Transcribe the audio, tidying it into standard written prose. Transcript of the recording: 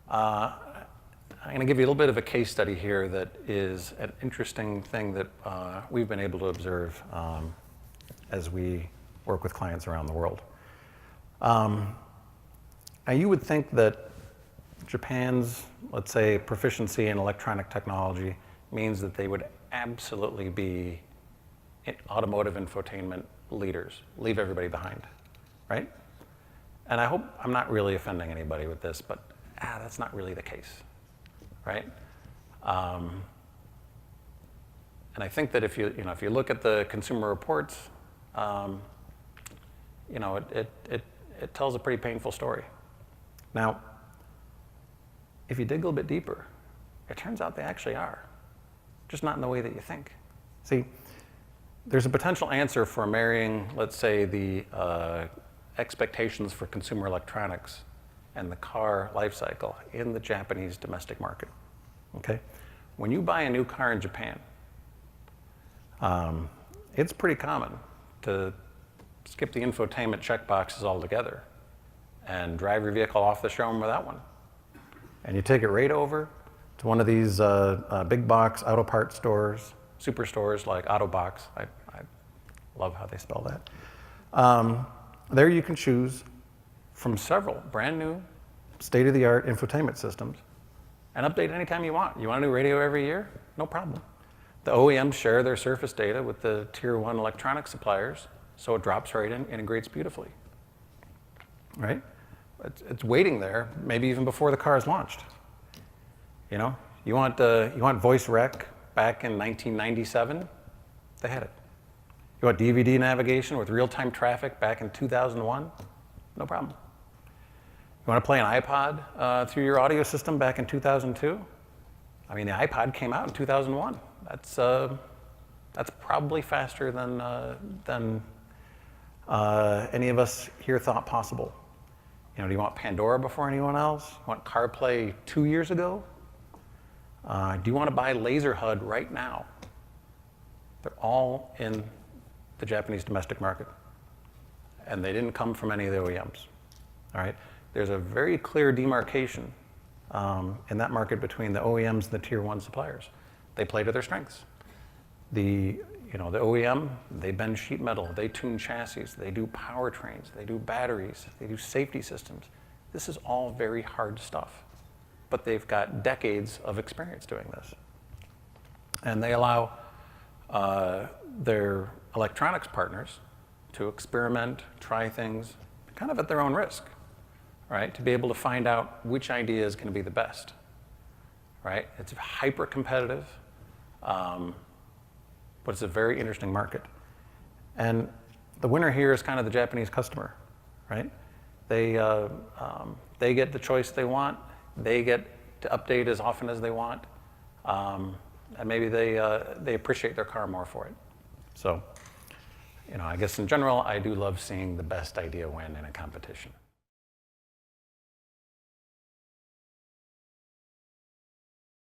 I'm going to give you a little bit of a case study here that is an interesting thing that we've been able to observe as we work with clients around the world. Now you would think that Japan's, let's say, proficiency in electronic technology means that they would absolutely be automotive infotainment leaders, leave everybody behind, right? And I hope I'm not really offending anybody with this, but that's not really the case, right? And I think that if you look at the consumer reports, it tells a pretty painful story. Now, if you dig a little bit deeper, it turns out they actually are, just not in the way that you think. See, there's a potential answer for marrying, let's say, the expectations for consumer electronics and the car life cycle in the Japanese domestic market, okay? When you buy a new car in Japan, it's pretty common to skip the infotainment checkboxes altogether and drive your vehicle off the showroom without one. And you take it right over to one of these big box auto parts stores, superstores like Autobox. I love how they spell that. There you can choose from several brand new state-of-the-art infotainment systems and update anytime you want. You want a new radio every year? No problem. The OEMs share their surface data with the tier 1 electronic suppliers, so it drops right in, integrates beautifully, right? It's waiting there, maybe even before the car is launched. You know, you want voice rec back in 1997? They had it. You want DVD navigation with real-time traffic back in 2001? No problem. You want to play an iPod through your audio system back in 2002? I mean, the iPod came out in 2001. That's probably faster than any of us here thought possible. You know, do you want Pandora before anyone else? You want CarPlay 2 years ago? Do you want to buy Laser HUD right now? They're all in the Japanese domestic market, and they didn't come from any of the OEMs. All right, there's a very clear demarcation in that market between the OEMs and the tier 1 suppliers. They play to their strengths. The OEM, they bend sheet metal, they tune chassis, they do powertrains, they do batteries, they do safety systems. This is all very hard stuff, but they've got decades of experience doing this. And they allow their electronics partners to experiment, try things, kind of at their own risk, right? To be able to find out which idea is going to be the best, right? It's hyper competitive. But it's a very interesting market. And the winner here is kind of the Japanese customer, right? They get the choice they want. They get to update as often as they want. And maybe they appreciate their car more for it. So, I guess in general, I do love seeing the best idea win in a competition.